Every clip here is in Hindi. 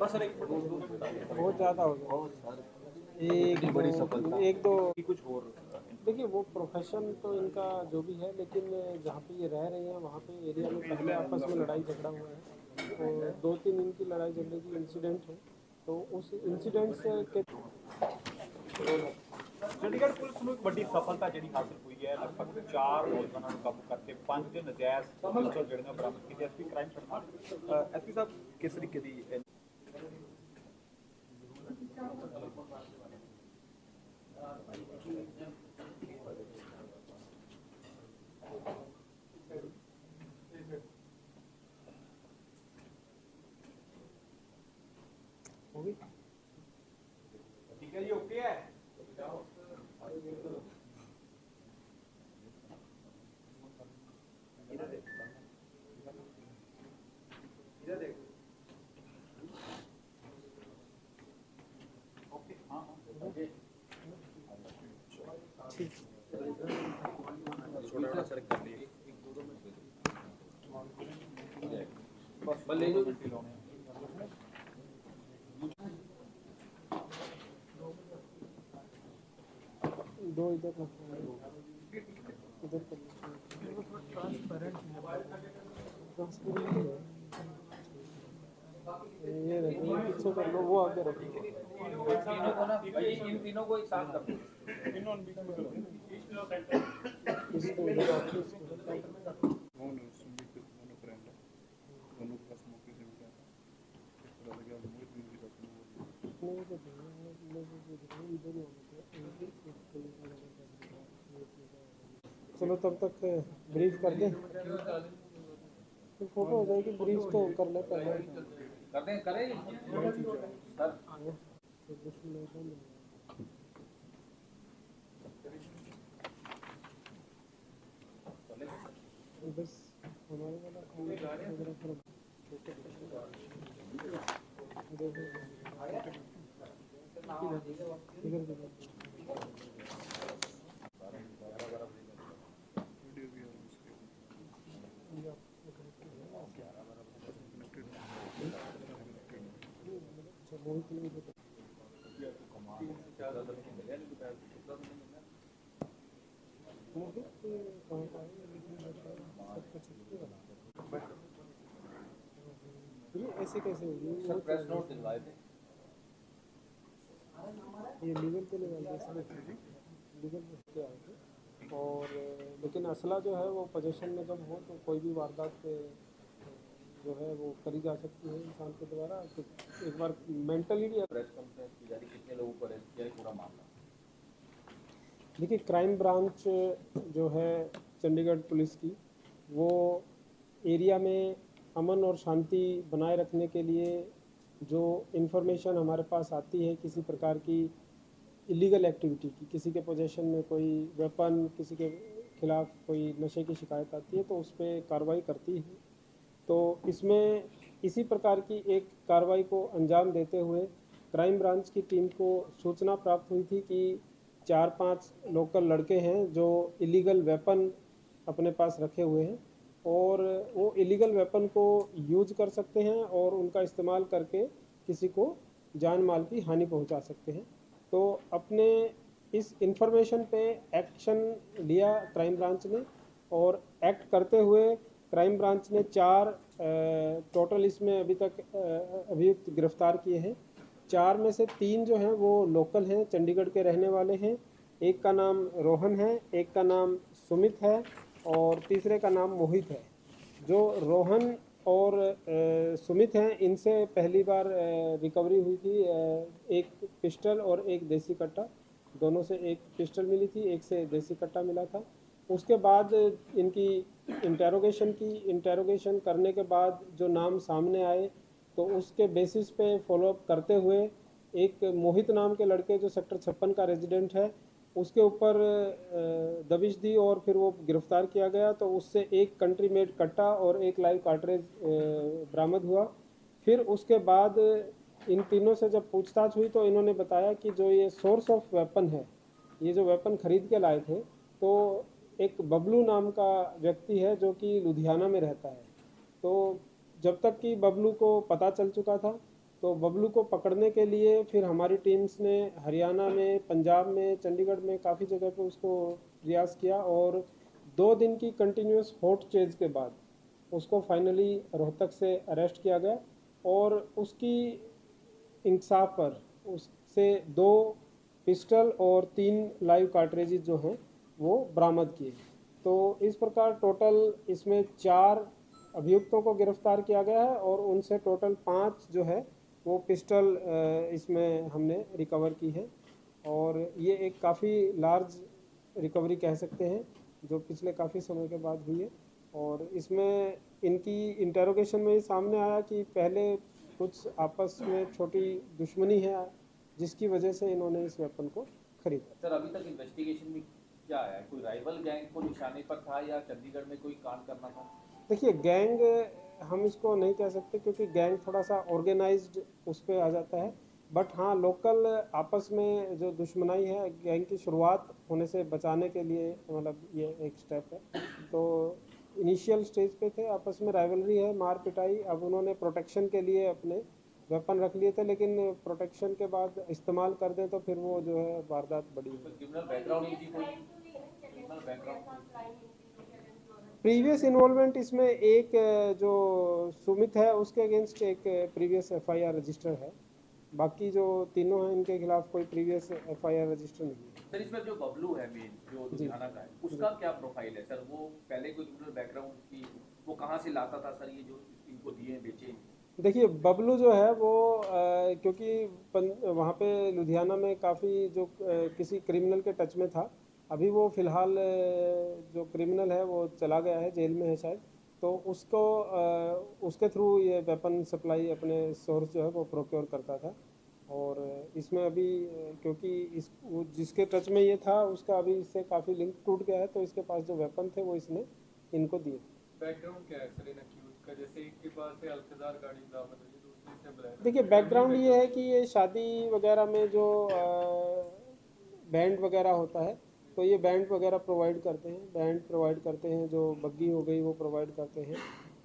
बस सर एक बहुत ज़्यादा हो गया। एक दो कुछ और देखिए वो प्रोफेशन तो इनका जो भी है, लेकिन जहाँ पे ये रह रहे हैं वहाँ पे एरिया में पहले आपस में लड़ाई झगड़ा हुआ है और 2-3 इनकी लड़ाई झगड़े की इंसिडेंट है। तो उस इंसिडेंट से के चंडीगढ़ पुलिस ਨੂੰ ਇੱਕ ਵੱਡੀ ਸਫਲਤਾ ਜਿਹੜੀ ਹਾਸਲ ਹੋਈ ਹੈ, ਲਗਭਗ 4 ਨੌਜਵਾਨਾਂ ਨੂੰ ਕਾਬੂ ਕਰਕੇ 5 ਨਜਾਇਜ਼ ਪਿਸਤੌਲ ਜਿਹੜੀਆਂ ਬਰਾਮਦ ਕੀਤੀਆਂ। ਐਸਪੀ ਕ੍ਰਾਈਮ ਸਰਕਾਰ ਐਸਪੀ ਸਾਹਿਬ ਕਿਸ ਤਰੀਕੇ ਦੀ ठीक है जी, ओके है। इधर देख ओके, हाँ ठीक छोटा सर कर लिए बस ले लो दो इधर कर ट्रांसपेरेंट ये रखिए, पीछे कर लो, वो आगे रखिए। इन तीनों को एक साथ कर दो। इसको इधर रखिए, चलो तब तक ब्रीफ कर दें, तो फोटो हो जाएगी। ब्रीफ तो कर ले पहले, कर दें, करें सर। बस हमारे वाला ऐसे कैसे होगी? सर प्रेस नोट दिलवाए थे। ये लीगल के लिए लीगल पे आए थे, और लेकिन असला जो है वो पोजीशन में जब हो तो कोई भी वारदात जो है वो करी जा सकती है इंसान के द्वारा। तो एक बार मेंटली भी प्रेस कॉन्फ्रेंस की जा रही, कितने लोगों को अरेस्ट किया है, पूरा मामला? देखिए, क्राइम ब्रांच जो है चंडीगढ़ पुलिस की, वो एरिया में अमन और शांति बनाए रखने के लिए जो इन्फॉर्मेशन हमारे पास आती है किसी प्रकार की इलीगल एक्टिविटी की, किसी के पोजीशन में कोई वेपन, किसी के खिलाफ कोई नशे की शिकायत आती है, तो उस पर कार्रवाई करती है। तो इसमें इसी प्रकार की एक कार्रवाई को अंजाम देते हुए क्राइम ब्रांच की टीम को सूचना प्राप्त हुई थी कि 4-5 लोकल लड़के हैं जो इलीगल वेपन अपने पास रखे हुए हैं और वो इलीगल वेपन को यूज कर सकते हैं और उनका इस्तेमाल करके किसी को जान माल की हानि पहुंचा सकते हैं। तो अपने इस इंफॉर्मेशन पे एक्शन लिया क्राइम ब्रांच ने, और एक्ट करते हुए क्राइम ब्रांच ने 4 टोटल इसमें अभी तक अभियुक्त गिरफ्तार किए हैं। 4 में से 3 जो हैं वो लोकल हैं, चंडीगढ़ के रहने वाले हैं। एक का नाम रोहन है, एक का नाम सुमित है और तीसरे का नाम मोहित है। जो रोहन और सुमित हैं, इनसे पहली बार रिकवरी हुई थी एक पिस्टल और एक देसी कट्टा। दोनों से एक पिस्टल मिली थी, एक से देसी कट्टा मिला था। उसके बाद इनकी इंटेरोगेशन करने के बाद जो नाम सामने आए, तो उसके बेसिस पे फॉलोअप करते हुए एक मोहित नाम के लड़के जो सेक्टर 56 का रेजिडेंट है, उसके ऊपर दबिश दी और फिर वो गिरफ्तार किया गया। तो उससे एक कंट्री मेड कट्टा और एक लाइव कार्ट्रेज बरामद हुआ। फिर उसके बाद इन तीनों से जब पूछताछ हुई तो इन्होंने बताया कि जो ये सोर्स ऑफ वेपन है, ये जो वेपन खरीद के लाए थे, तो एक बबलू नाम का व्यक्ति है जो कि लुधियाना में रहता है। तो जब तक कि बबलू को पता चल चुका था, तो बबलू को पकड़ने के लिए फिर हमारी टीम्स ने हरियाणा में, पंजाब में, चंडीगढ़ में काफ़ी जगह पे उसको प्रयास किया और 2 दिन की कंटिन्यूस हॉट चेज के बाद उसको फाइनली रोहतक से अरेस्ट किया गया और उसकी इंसाफ पर उससे 2 पिस्टल और 3 लाइव कार्ट्रिजेज जो हैं वो बरामद किए। तो इस प्रकार टोटल इसमें 4 अभियुक्तों को गिरफ्तार किया गया है और उनसे टोटल 5 जो है वो पिस्टल इसमें हमने रिकवर की है और ये एक काफ़ी लार्ज रिकवरी कह सकते हैं जो पिछले काफ़ी समय के बाद हुई है। और इसमें इनकी इंटेरोगेशन में ये सामने आया कि पहले कुछ आपस में छोटी दुश्मनी है जिसकी वजह से इन्होंने इस वेपन को खरीदा। सर अभी तक इन्वेस्टिगेशन में क्या आया है? कोई राइवल गैंग को निशाने पर था या चंडीगढ़ में कोई कांड करना था? देखिए गैंग हम इसको नहीं कह सकते क्योंकि गैंग थोड़ा सा ऑर्गेनाइज्ड उस पर आ जाता है, बट हाँ लोकल आपस में जो दुश्मनाई है गैंग की शुरुआत होने से बचाने के लिए मतलब ये एक स्टेप है। तो इनिशियल स्टेज पे थे, आपस में राइवलरी है, मार पिटाई। अब उन्होंने प्रोटेक्शन के लिए अपने वेपन रख लिए थे, लेकिन प्रोटेक्शन के बाद इस्तेमाल कर दें तो फिर वो जो है वारदात बड़ी है। क्रिमिनल बैकग्राउंड इनकी कोई क्रिमिनल बैकग्राउंड प्रीवियस इन्वॉल्वमेंट इसमें एक जो सुमित है उसके अगेंस्ट एक प्रीवियस एफआईआर रजिस्टर है, बाकी जो तीनों हैं इनके खिलाफ कोई प्रीवियस एफआईआर रजिस्टर नहीं है। सर इसमें जो बबलू है मेन जो लुधियाना का है उसका क्या प्रोफाइल है सर? वो पहले कोई क्रिमिनल बैकग्राउंड की वो कहाँ से लाता था सर ये जो इनको दिए बेचे? देखिए बबलू जो है वो क्योंकि वहाँ पे लुधियाना में काफ़ी जो किसी क्रिमिनल के टच में था, अभी वो फ़िलहाल जो क्रिमिनल है वो चला गया है, जेल में है शायद, तो उसको उसके थ्रू ये वेपन सप्लाई अपने सोर्स जो है वो प्रोक्योर करता था। और इसमें अभी क्योंकि इस वो जिसके टच में ये था उसका अभी इससे काफ़ी लिंक टूट गया है, तो इसके पास जो वेपन थे वो इसने इनको दिए। बैकग्राउंड क्या है सर इन अक्यूज का? जैसे एक के पास से अल्कदार गाड़ी बरामद हुई, दूसरे से ब्लैक। देखिए बैकग्राउंड ये है कि ये शादी वगैरह में जो बैंड वगैरह होता है तो ये बैंड वगैरह प्रोवाइड करते हैं, बैंड प्रोवाइड करते हैं, जो बग्गी हो गई वो प्रोवाइड करते हैं।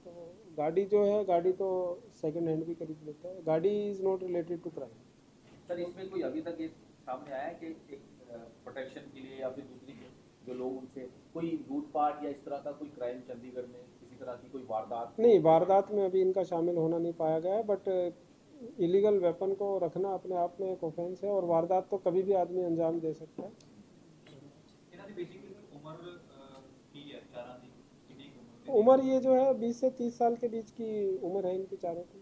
तो गाड़ी जो है गाड़ी तो सेकंड हैंड भी खरीद लेता है, गाड़ी is not related to crime. Sir इसमें कोई अभी तक ये सामने आया है कि एक प्रोटेक्शन के लिए या फिर दूसरी जो लोग उनसे कोई लूटपाट या इस तरह का कोई क्राइम चंडीगढ़ में किसी तरह की कोई वारदात? नहीं, वारदात में अभी इनका शामिल होना नहीं पाया गया है, बट इलीगल वेपन को रखना अपने आप में एक ऑफेंस है और वारदात तो कभी भी आदमी अंजाम दे सकता है। उम्र ये जो है 20 से 30 साल के बीच की उम्र है इनकी चारों की।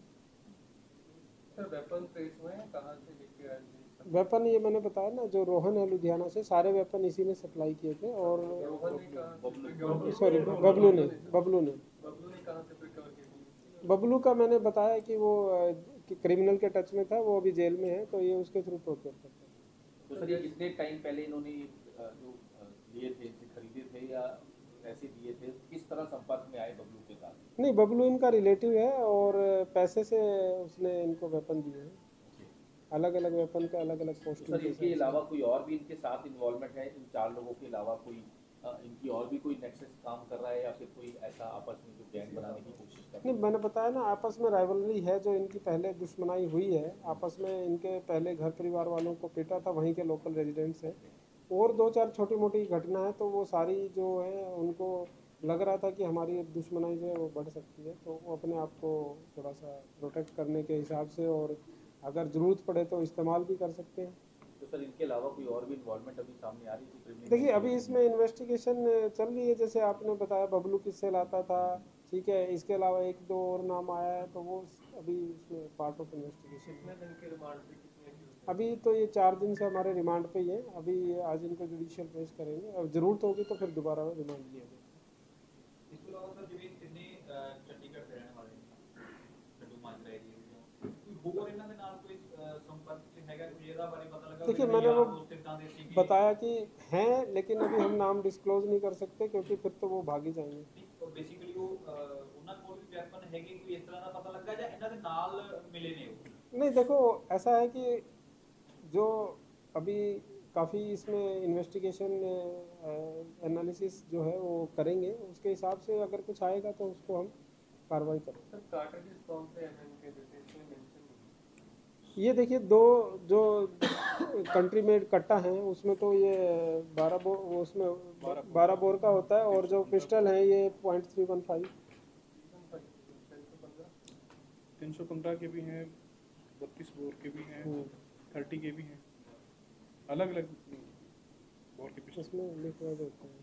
सर वेपन ट्रेस हुए हैं कहाँ से लेके आए थे? वेपन ये मैंने बताया ना, जो रोहन है लुधियाना से, सारे वेपन इसी ने सप्लाई किए थे। और रोहन ने कहाँ से? सॉरी बबलू ने बबलू ने कहाँ से रिकवर किया? बबलू का मैंने बताया कि वो क्रिमिनल के टच में था, वो अभी जेल में है, तो ये उसके थ्रू प्रोक्योर करता है। तो सर ये कितने टाइम पहले इन्होंने जो लिए थे इनसे खरीदे थे या पैसे दिए थे? किस तरह संपर्क में आए बबलू के साथ? नहीं, बबलू इनका रिलेटिव है और पैसे से उसने इनको वेपन दिए हैं, अलग अलग वेपन का अलग अलग पोस्टिंग। सर इनके अलावा कोई और भी इनके साथ इन्वॉल्वमेंट है? इन 4 लोगों के अलावा कोई इनकी और भी कोई नेक्सस काम कर रहा है या फिर कोई ऐसा आपस में जो गैंग बनाने की कोशिश कर रहा है? नहीं, मैंने बताया ना आपस में राइवलरी है, जो इनकी पहले दुश्मनाई हुई है आपस में, इनके पहले घर परिवार वालों को पीटा था वहीं के लोकल रेजिडेंट्स हैं, और 2-4 छोटी मोटी घटना है, तो वो सारी जो है उनको लग रहा था कि हमारी दुश्मनाई जो है वो बढ़ सकती है, तो वो अपने आप को थोड़ा सा प्रोटेक्ट करने के हिसाब से और अगर ज़रूरत पड़े तो इस्तेमाल भी कर सकते हैं। तो सर इनके अलावा कोई और भी इन्वॉल्वमेंट अभी सामने आ रही थी? देखिए अभी इसमें इन्वेस्टिगेशन चल रही है, जैसे आपने बताया बबलू किससे लाता था, ठीक है, इसके अलावा 1-2 और नाम आया है, तो वो अभी इसमें पार्ट ऑफ इन्वेस्टिगेशन। कितने दिन के रिमांड पे कितने accused? अभी तो ये 4 दिन से हमारे रिमांड पे ही है, अभी आज इनको जुडिशियल पेश करेंगे, अब ज़रूरत होगी तो फिर दोबारा रिमांड लिया जाएगा। ਇਸ ਤੋਂ ਇਲਾਵਾ ਸਰ ਜਿਵੇਂ ਤਿੰਨੇ ਚੰਡੀਗੜ੍ਹ ਦੇ ਰਹਿਣ ਵਾਲੇ ਨੇ, ਲੱਡੂ ਮਾਜਰਾ ਏਰੀਆ ਦੇ, ਕੋਈ ਹੋਰ ਇਹਨਾਂ ਦੇ ਨਾਲ ਕੋਈ ਸੰਪਰਕ ਚ ਹੈਗਾ, ਕੋਈ ਇਹਦਾ ਬਾਰੇ ਪਤਾ ਲੱਗਾ? देखिए मैंने वो बताया कि हैं, लेकिन अभी हम नाम डिस्क्लोज नहीं कर सकते क्योंकि फिर तो वो भाग ही जाएंगे। ਬੇਸਿਕਲੀ ਉਹ ਉਹਨਾਂ ਕੋਲ ਵੀ ਵੈਪਨ ਹੈਗੇ, ਕੋਈ ਇਸ ਤਰ੍ਹਾਂ ਦਾ ਪਤਾ ਲੱਗਾ ਜਾਂ ਇਹਨਾਂ ਦੇ ਨਾਲ ਮਿਲੇ ਨੇ ਉਹ? नहीं देखो ऐसा है कि जो अभी काफ़ी इसमें इन्वेस्टिगेशन एनालिसिस जो है वो करेंगे, उसके हिसाब से अगर कुछ आएगा तो उसको हम कार्रवाई करें। सर कार्ट्रिजेस कौन से एमएम के जैसे इसमें मेंशन नहीं ये देखिए, दो जो कंट्री मेड कट्टा हैं उसमें तो ये 12 बोर, उसमें 12 बोर का होता है, और जो पिस्टल है ये .315। 315 के भी हैं, 32 बोर के भी हैं, 30 के भी हैं, अलग अलग बोर के पिस्टल। इसमें लिखवा देते हैं।